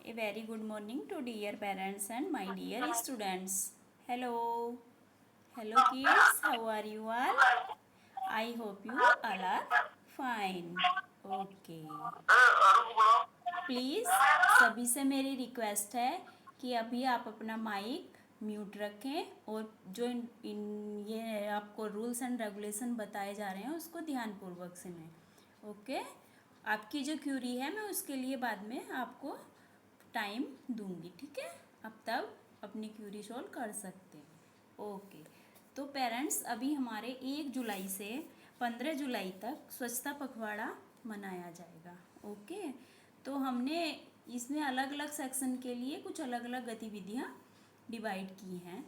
A very good morning to dear parents and my dear students. Hello. Hello kids, how are you all? I hope you all are fine. Okay. Please सभी से मेरी request है कि अभी आप अपना mic mute रखें और जो ये आपको रूल्स एंड रेगुलेशन बताए जा रहे हैं उसको ध्यानपूर्वक सुनें। ओके, आपकी जो क्यूरी है मैं उसके लिए बाद में आपको टाइम दूंगी, ठीक है? अब तब अपनी क्यूरी सॉल्व कर सकते हैं। ओके, तो पेरेंट्स अभी हमारे 1 जुलाई से 15 जुलाई तक स्वच्छता पखवाड़ा मनाया जाएगा। ओके, तो हमने इसमें अलग अलग सेक्शन के लिए कुछ अलग अलग गतिविधियाँ डिवाइड की हैं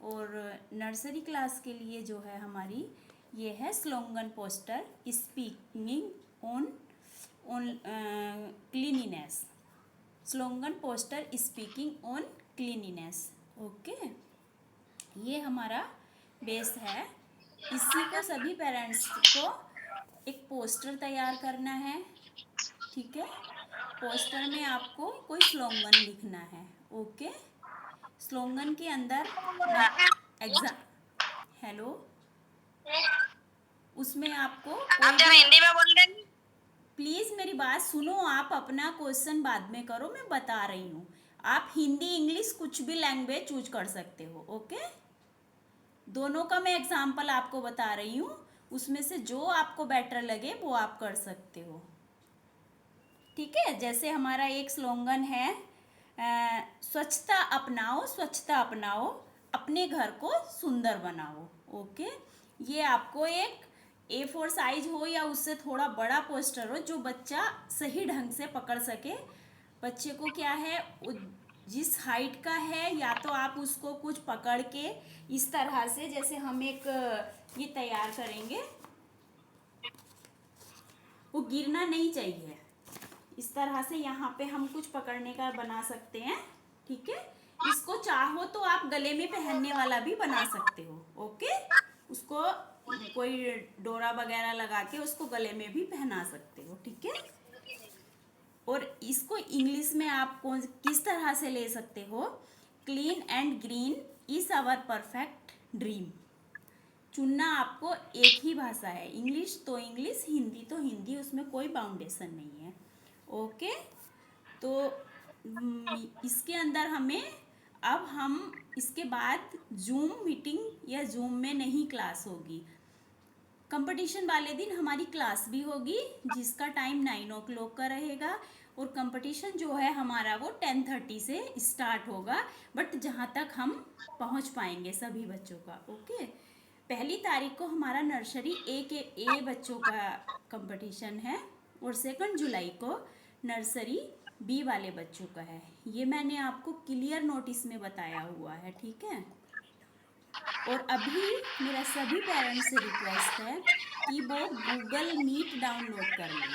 और नर्सरी क्लास के लिए जो है हमारी ये है slogan poster speaking on cleanliness. Slogan poster speaking on cleanliness. Okay, ये हमारा बेस है। इसी को सभी पेरेंट्स को एक पोस्टर तैयार करना है, ठीक है? पोस्टर में आपको कोई स्लोगन लिखना है। ओके, स्लोगन के अंदर हेलो, उसमें आपको आप जब हिंदी में बोल रहे हैं। प्लीज़ मेरी बात सुनो, आप अपना क्वेश्चन बाद में करो, मैं बता रही हूँ। आप हिंदी इंग्लिश कुछ भी लैंग्वेज चूज कर सकते हो। ओके, दोनों का मैं एग्जाम्पल आपको बता रही हूँ, उसमें से जो आपको बेटर लगे वो आप कर सकते हो, ठीक है? जैसे हमारा एक स्लोगन है स्वच्छता अपनाओ, स्वच्छता अपनाओ, अपने घर को सुंदर बनाओ। ओके, ये आपको एक A4 साइज हो या उससे थोड़ा बड़ा पोस्टर हो जो बच्चा सही ढंग से पकड़ सके। बच्चे को क्या है, जिस हाइट का है या तो आप उसको कुछ पकड़ के इस तरह से, जैसे हम एक ये तैयार करेंगे, वो गिरना नहीं चाहिए। इस तरह से यहाँ पे हम कुछ पकड़ने का बना सकते हैं, ठीक है? इसको चाहो तो आप गले में पहनने वाला भी बना सकते हो। ओके, उसको कोई डोरा वगैरह लगा के उसको गले में भी पहना सकते हो, ठीक है? और इसको इंग्लिश में आप किस तरह से ले सकते हो? Clean and green is our perfect dream. चुनना आपको एक ही भाषा है, इंग्लिश तो इंग्लिश, हिंदी तो हिंदी, उसमें कोई बाउंडेशन नहीं है। ओके, तो इसके अंदर हम इसके बाद जूम मीटिंग या जूम में नहीं क्लास होगी। कंपटीशन वाले दिन हमारी क्लास भी होगी जिसका टाइम 9 o'clock का रहेगा और कंपटीशन जो है हमारा वो 10:30 से स्टार्ट होगा, बट जहाँ तक हम पहुँच पाएंगे सभी बच्चों का। ओके, 1 तारीख को हमारा नर्सरी ए बच्चों का कंपटीशन है और 2 जुलाई को नर्सरी बी वाले बच्चों का है। ये मैंने आपको क्लियर नोटिस में बताया हुआ है, ठीक है? और अभी मेरा सभी पेरेंट्स से रिक्वेस्ट है कि वो गूगल मीट डाउनलोड कर लें।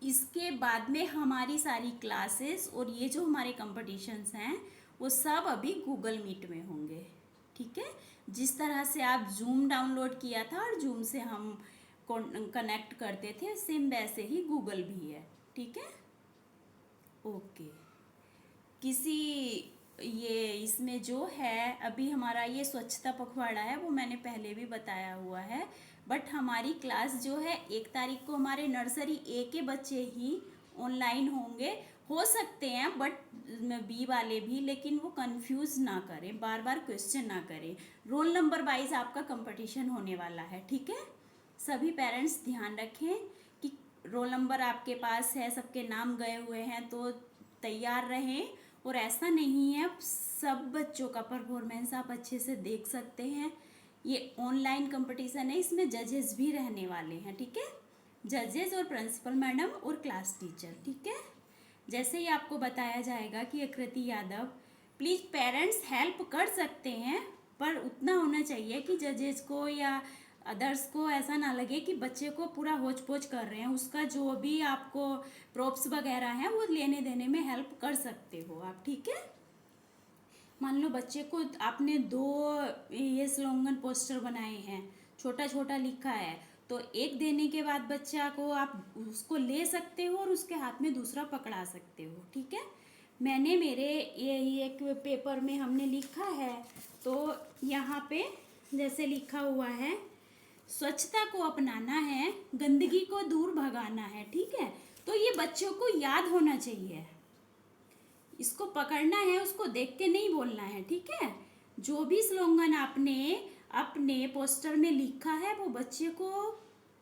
इसके बाद में हमारी सारी क्लासेस और ये जो हमारे कंपटीशंस हैं वो सब अभी गूगल मीट में होंगे, ठीक है? जिस तरह से आप जूम डाउनलोड किया था और जूम से हम कनेक्ट करते थे, सेम वैसे ही गूगल भी है, ठीक है? ओके, किसी ये इसमें जो है अभी हमारा ये स्वच्छता पखवाड़ा है वो मैंने पहले भी बताया हुआ है, बट हमारी क्लास जो है 1 तारीख को हमारे नर्सरी ए के बच्चे ही ऑनलाइन होंगे। हो सकते हैं बट बी वाले भी, लेकिन वो कंफ्यूज ना करें, बार बार क्वेश्चन ना करें। रोल नंबर वाइज आपका कंपटीशन होने वाला है, ठीक है? सभी पेरेंट्स ध्यान रखें कि रोल नंबर आपके पास है, सबके नाम गए हुए हैं तो तैयार रहें। और ऐसा नहीं है, सब बच्चों का परफॉर्मेंस आप अच्छे से देख सकते हैं। ये ऑनलाइन कंपटीशन है, इसमें जजेस भी रहने वाले हैं, ठीक है? जजेस और प्रिंसिपल मैडम और क्लास टीचर, ठीक है? जैसे ही आपको बताया जाएगा कि आकृति यादव, प्लीज़ पेरेंट्स हेल्प कर सकते हैं पर उतना होना चाहिए कि जजेस को या अदर्स को ऐसा ना लगे कि बच्चे को पूरा होच पोच कर रहे हैं। उसका जो भी आपको प्रॉप्स वगैरह हैं वो लेने देने में हेल्प कर सकते हो आप, ठीक है? मान लो बच्चे को आपने 2 ये स्लोगन पोस्टर बनाए हैं, छोटा छोटा लिखा है, तो एक देने के बाद बच्चा को आप उसको ले सकते हो और उसके हाथ में दूसरा पकड़ा सकते हो, ठीक है। मैंने मेरे यही एक पेपर में हमने लिखा है, तो यहाँ पे जैसे लिखा हुआ है, स्वच्छता को अपनाना है, गंदगी को दूर भगाना है, ठीक है। तो ये बच्चों को याद होना चाहिए, इसको पकड़ना है, उसको देख के नहीं बोलना है, ठीक है। जो भी स्लोगन आपने अपने पोस्टर में लिखा है वो बच्चे को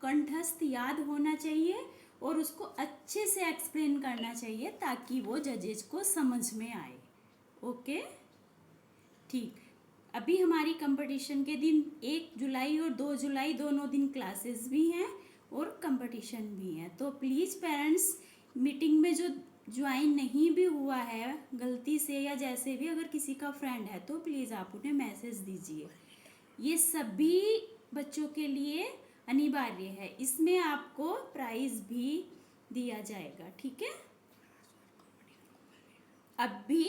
कंठस्थ याद होना चाहिए और उसको अच्छे से एक्सप्लेन करना चाहिए ताकि वो जजेस को समझ में आए। ओके, ठीक। अभी हमारी कंपटीशन के दिन 1 जुलाई और 2 जुलाई दोनों दिन क्लासेस भी हैं और कंपटीशन भी है। तो प्लीज़ पेरेंट्स, मीटिंग में जो ज्वाइन नहीं भी हुआ है गलती से या जैसे भी, अगर किसी का फ्रेंड है तो प्लीज़ आप उन्हें मैसेज दीजिए। ये सभी बच्चों के लिए अनिवार्य है, इसमें आपको प्राइज़ भी दिया जाएगा, ठीक है। अभी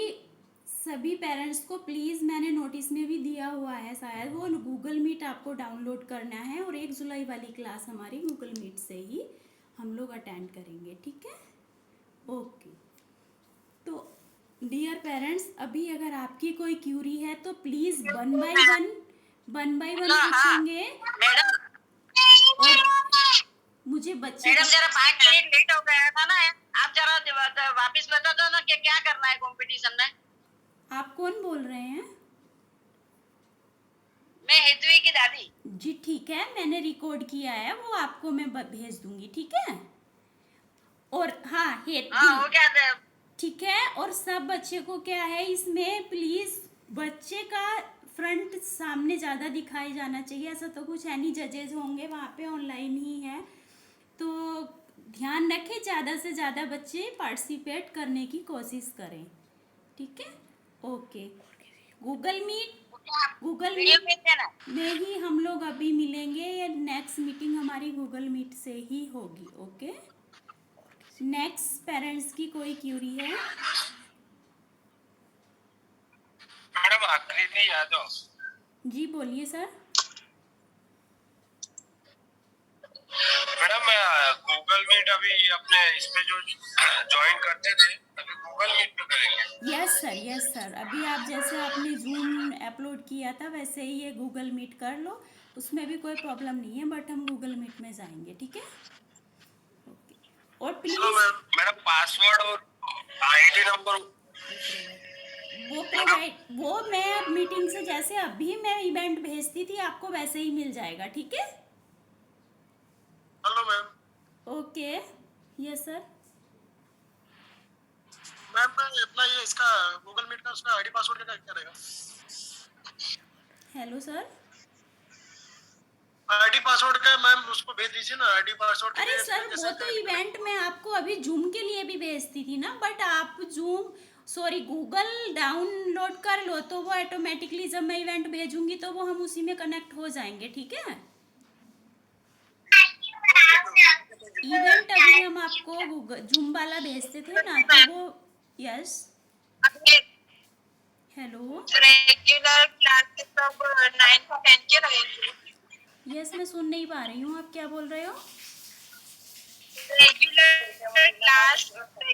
सभी पेरेंट्स को प्लीज़, मैंने नोटिस में भी दिया हुआ है शायद, वो गूगल मीट आपको डाउनलोड करना है और 1 जुलाई वाली क्लास हमारी गूगल मीट से ही हम लोग अटेंड करेंगे, ठीक है। ओके, तो डियर पेरेंट्स, अभी अगर आपकी कोई क्यूरी है तो प्लीज़ वन बाय वन पूछेंगे। मैडम और मुझे बच्चे मैडम जरा 5 मिनट लेट हो गया था ना, आप जरा वापस बता दो ना कि क्या करना है कंपटीशन में। आप कौन बोल रहे हैं? मैं हेतवी की दादी। जी ठीक है, मैंने रिकॉर्ड किया है, वो आपको मैं भेज दूंगी, ठीक है। और हाँ, हाँ हेतवी, वो क्या था? ठीक है। और सब बच्चे को क्या है, इसमें प्लीज़ बच्चे का फ्रंट सामने ज़्यादा दिखाई जाना चाहिए। ऐसा तो कुछ है नहीं, जजेस होंगे वहाँ पे, ऑनलाइन ही है, तो ध्यान रखें ज़्यादा से ज़्यादा बच्चे पार्टिसिपेट करने की कोशिश करें, ठीक है। ओके, गूगल वीडियो मीट भेज देना। में ही हम लोग अभी मिलेंगे, या नेक्स्ट मीटिंग हमारी गूगल मीट से ही होगी। ओके, नेक्स्ट पेरेंट्स की कोई क्यूरी है? मैडम आकृति यादव। जी बोलिए सर। मैडम गूगल मीट अभी अपने इस पे जो ज्वाइन करते थे अभी गूगल मीट पे करेंगे। Yes sir, yes sir. अभी आप जैसे आपने जूम अपलोड किया था वैसे ही ये गूगल मीट कर लो, उसमें भी कोई प्रॉब्लम नहीं है, बट हम गूगल मीट में जाएंगे, ठीक है। ओके, और चलो प्लीज़ मैडम पासवर्ड और आईडी नंबर वो मैं मीटिंग से जैसे अभी मैं इवेंट भेजती थी आपको वैसे ही मिल जाएगा, ठीक है। Hello ma'am. Okay, yes sir. Ma'am अपना ये इसका गूगल मीट का उसका आईडी पासवर्ड क्या रहेगा? Hello sir. आईडी पासवर्ड का मैम उसको भेज दीजिए ना, आईडी पासवर्ड के अरे लिए सर, वो तो इवेंट में आपको अभी जूम के लिए भी भेजती थी ना, बट आप गूगल डाउनलोड कर लो तो वो ऑटोमेटिकली जब मैं इवेंट भेजूंगी तो वो हम उसी में कनेक्ट हो जाएंगे, ठीक है। इवेंट अभी हम आपको गूगल जूम वाला भेजते थे ना, तो वो यस। हेलो, रेगुलर क्लासेस सब 9 से 10 के रहेंगे। यस मैं सुन नहीं पा रही हूँ, आप क्या बोल रहे हो? रेगुलर क्लास तो पहले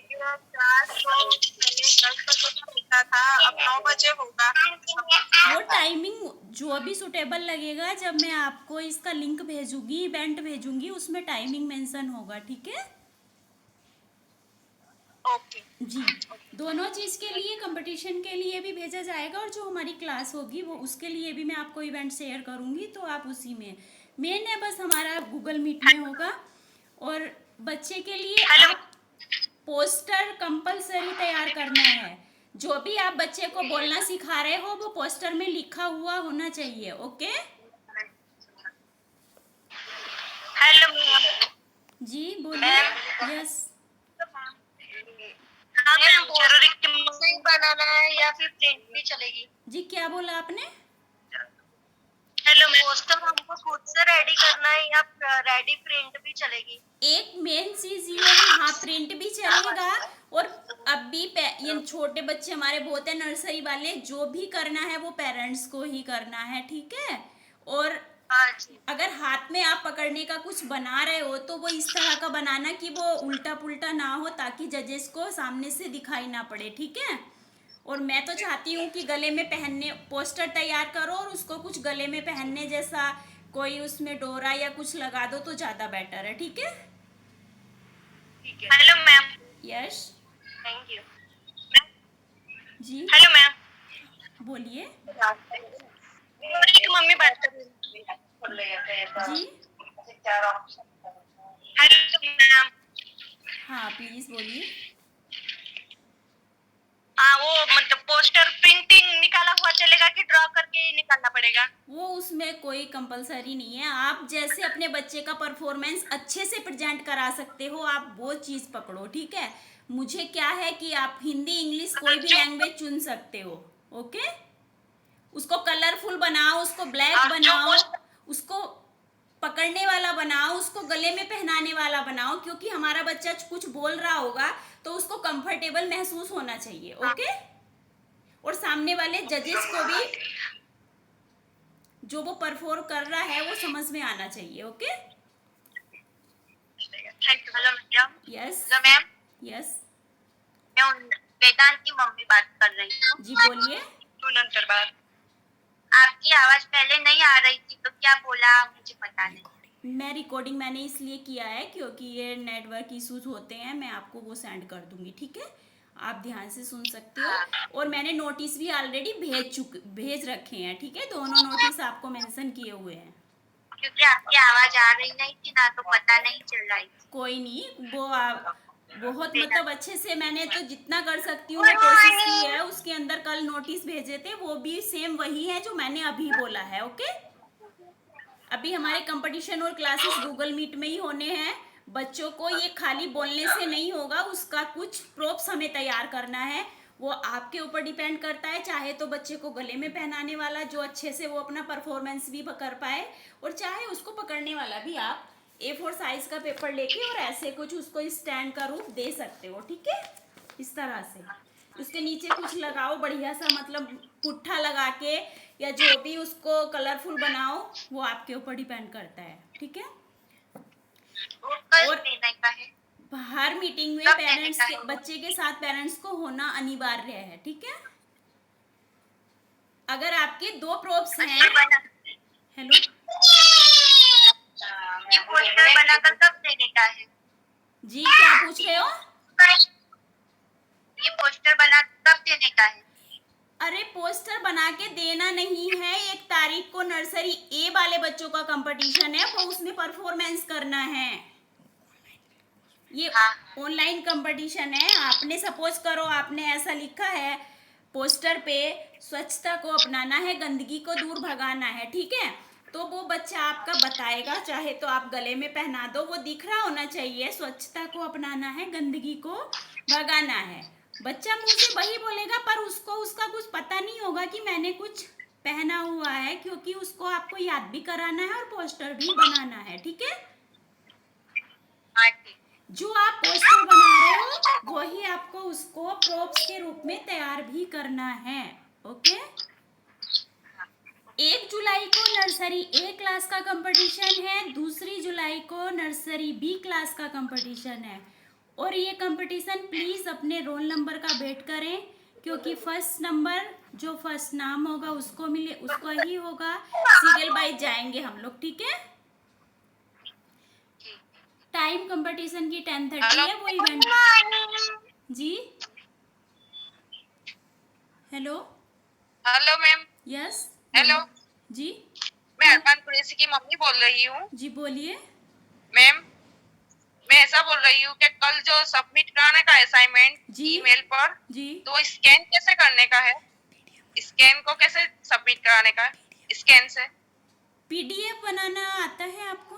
10 बजे का होता था, अब 9 बजे होगा। वो टाइमिंग जो भी सुटेबल लगेगा, जब मैं आपको इसका लिंक भेजूंगी, इवेंट भेजूंगी, उसमें टाइमिंग मेंशन होगा, ठीक है। ओके जी, दोनों चीज़ के लिए, कंपटीशन के लिए भी भेजा जाएगा और जो हमारी क्लास होगी वो उसके लिए भी मैं आपको इवेंट शेयर करूंगी, तो आप उसी में, मेन है बस हमारा गूगल मीट में होगा। और बच्चे के लिए आप पोस्टर कंपलसरी तैयार करना है, जो भी आप बच्चे को बोलना सिखा रहे हो वो पोस्टर में लिखा हुआ होना चाहिए। Okay, hello ma'am. जी बोलिए। यस, मैम जरूरी बनाना है या फिर प्रिंट भी चलेगी? जी क्या बोला आपने? हेलो मैम, पोस्टर हमको खुद से रेडी करना है या रेडी प्रिंट भी चलेगी? एक मेन चीज ये है, हाँ प्रिंट भी चलेगा। और अभी ये छोटे बच्चे हमारे बहुत है, नर्सरी वाले, जो भी करना है वो पेरेंट्स को ही करना है, ठीक है। और हाँ जी। अगर हाथ में आप पकड़ने का कुछ बना रहे हो तो वो इस तरह का बनाना कि वो उल्टा पुल्टा ना हो, ताकि जजेस को सामने से दिखाई ना पड़े, ठीक है। और मैं तो चाहती हूँ कि गले में पहनने पोस्टर तैयार करो और उसको कुछ गले में पहनने जैसा कोई उसमें डोरा या कुछ लगा दो तो ज़्यादा बेटर है, ठीक है। Hello ma'am. Yes thank you. जी हेलो मैम। बोलिए। एक मम्मी बात कर रही जी हेलो मैम। हाँ प्लीज़ बोलिए। हाँ, वो मतलब पोस्टर प्रिंटिंग निकाला हुआ चलेगा कि ड्रॉ करके ही निकालना पड़ेगा? वो उसमें कोई कंपलसरी नहीं है, आप जैसे अपने बच्चे का परफॉर्मेंस अच्छे से प्रेजेंट करा सकते हो आप वो चीज़ पकड़ो, ठीक है। मुझे क्या है कि आप हिंदी इंग्लिश कोई भी जो लैंग्वेज चुन सकते हो, ओके। उसको कलरफुल बनाओ, उसको ब्लैक जो बनाओ, पोस्टर उसको पकड़ने वाला बनाओ, उसको गले में पहनाने वाला बनाओ, क्योंकि हमारा बच्चा कुछ बोल रहा होगा तो उसको कंफर्टेबल महसूस होना चाहिए, ओके। और सामने वाले जजेस को भी जो वो परफॉर्म कर रहा है वो समझ में आना चाहिए, okay. Thank you. Hello madam. Yes hello ma'am. Yes मैं वेदांत की मम्मी बात कर रही हूँ। जी बोलिए। तू नंतर बात। आपकी आवाज पहले नहीं आ रही थी तो क्या बोला मुझे पता नहीं। मैं रिकॉर्डिंग मैंने इसलिए किया है क्योंकि ये नेटवर्क इश्यूज होते हैं, मैं आपको वो सेंड कर दूंगी, ठीक है। आप ध्यान से सुन सकते हो। और मैंने नोटिस भी ऑलरेडी भेज रखे हैं, ठीक है। दोनों नोटिस आपको मेंशन किए हुए हैं। क्योंकि आपकी आवाज आ रही नहीं थी ना तो पता नहीं चल रही थी। कोई नहीं, वो बहुत वेदांत। मतलब अच्छे से मैंने तो जितना कर सकती हूँ वो कोशिश की है। उसके अंदर कल नोटिस भेजे थे, वो भी सेम वही है जो मैंने अभी बोला है, ओके। अभी हमारे कंपटीशन और क्लासेस गूगल मीट में ही होने हैं। बच्चों को ये खाली बोलने से नहीं होगा, उसका कुछ प्रूफ्स हमें तैयार करना है। वो आपके ऊपर डिपेंड करता है, चाहे तो बच्चे को गले में पहनाने वाला जो अच्छे से वो अपना परफॉर्मेंस भी कर पाए, और चाहे उसको पकड़ने वाला भी आप A4 साइज का पेपर लेके और ऐसे कुछ उसको स्टैंड का रूप दे सकते हो, ठीक है। इस तरह से उसके नीचे कुछ लगाओ बढ़िया सा, मतलब पुट्ठा लगा के या जो भी उसको कलरफुल बनाओ, वो आपके ऊपर डिपेंड करता है, ठीक है। वो कल और देने का है। हर मीटिंग में कब देने पेरेंट्स का के है? बच्चे के साथ पेरेंट्स को होना अनिवार्य है, ठीक है। अगर आपके दो प्रोप्स हैं। पोस्टर बना हेलो ये पोस्टर बनाकर कब देने का है? जी क्या पूछ रहे हो। ये पोस्टर बना कब देने का है? अरे पोस्टर बना के देना नहीं है, 1 तारीख को नर्सरी ए वाले बच्चों का कंपटीशन है, वो उसमें परफॉर्मेंस करना है। ये हाँ। ऑनलाइन कंपटीशन है। आपने सपोज करो आपने ऐसा लिखा है पोस्टर पे, स्वच्छता को अपनाना है, गंदगी को दूर भगाना है, ठीक है। तो वो बच्चा आपका बताएगा, चाहे तो आप गले में पहना दो, वो दिख रहा होना चाहिए स्वच्छता को अपनाना है, गंदगी को भगाना है। बच्चा मुंह से वही बोलेगा पर उसको उसका कुछ पता नहीं होगा कि मैंने कुछ पहना हुआ है, क्योंकि उसको आपको याद भी कराना है और पोस्टर भी बनाना है, ठीक है। हाँ ठीक। जो आप पोस्टर बना रहे हो वही आपको उसको प्रोप्स के रूप में तैयार भी करना है, ओके। 1 जुलाई को नर्सरी ए क्लास का कंपटीशन है, 2 जुलाई को नर्सरी बी क्लास का कंपटीशन है। और ये कंपटीशन प्लीज़ अपने रोल नंबर का वेट करें, क्योंकि फर्स्ट नंबर जो फर्स्ट नाम होगा उसको मिले, उसको ही होगा। सीरियल वाइज जाएंगे हम लोग, ठीक है। टाइम कंपटीशन की 10:30 है वो इवेंट। जी hello hello ma'am. Yes hello. जी मैं अरमान कुरैशी की मम्मी बोल रही हूँ। जी बोलिए। मैम, मैं ऐसा बोल रही हूँ कि कल जो सबमिट कराने का असाइनमेंट जी ईमेल पर, जी तो स्कैन कैसे करने का है? स्कैन को कैसे सबमिट कराने का है? स्कैन से। पीडीएफ बनाना आता है आपको।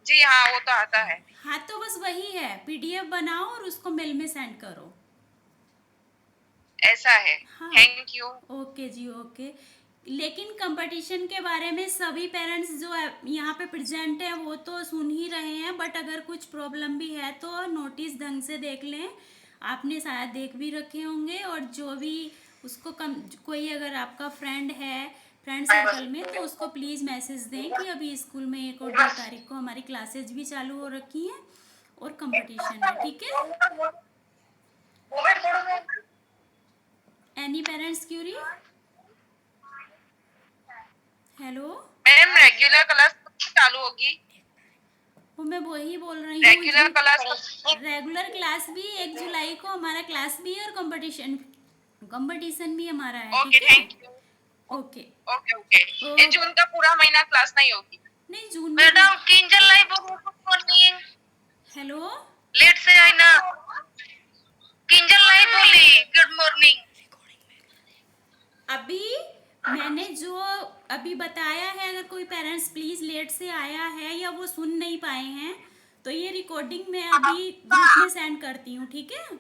जी हाँ, वो तो आता है। हाँ तो बस वही है, पीडीएफ बनाओ और उसको मेल में सेंड करो। ऐसा है। हाँ थैंक यू। ओके जी ओके। लेकिन कंपटीशन के बारे में सभी पेरेंट्स जो यहाँ पे प्रेजेंट हैं वो तो सुन ही रहे हैं, बट अगर कुछ प्रॉब्लम भी है तो नोटिस ढंग से देख लें। आपने शायद देख भी रखे होंगे, और जो भी उसको कोई अगर आपका फ्रेंड है फ्रेंड सर्कल में, तो उसको प्लीज़ मैसेज दें कि अभी स्कूल में 1 और 2 तारीख को हमारी क्लासेज भी चालू हो रखी हैं और कंपटीशन है, ठीक है। Any parents query? Hello, ma'am regular class चालू होगी? वो मैं वही बोल रही रेगुलर हूँ, क्लास रेगुलर क्लास भी 1 जुलाई को हमारा क्लास भी है और कंपटीशन भी हमारा है, ओके, ठीक है। Thank you. Okay, okay okay, ये तो जून का पूरा महीना क्लास नहीं होगी? नहीं, जून में। Madam Kinjal live good morning, hello, late से आई ना। किंजल लाइव बोली गुड मॉर्निंग। अभी मैंने जो अभी बताया है, अगर कोई पेरेंट्स प्लीज लेट से आया है या वो सुन नहीं पाए हैं तो ये रिकॉर्डिंग मैं अभी ग्रुप में सेंड करती हूँ, ठीक है।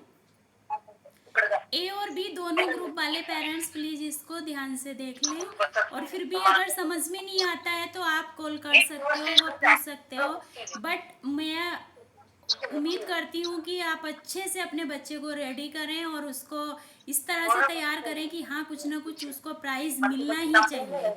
ए और बी दोनों ग्रुप वाले पेरेंट्स प्लीज इसको ध्यान से देख लें, और फिर भी अगर समझ में नहीं आता है तो आप कॉल कर सकते हो, वो पूछ सकते हो। बट मैं उम्मीद करती हूँ कि आप अच्छे से अपने बच्चे को रेडी करें और उसको इस तरह से तैयार करें कि हाँ, कुछ ना कुछ उसको प्राइज मिलना ही चाहिए।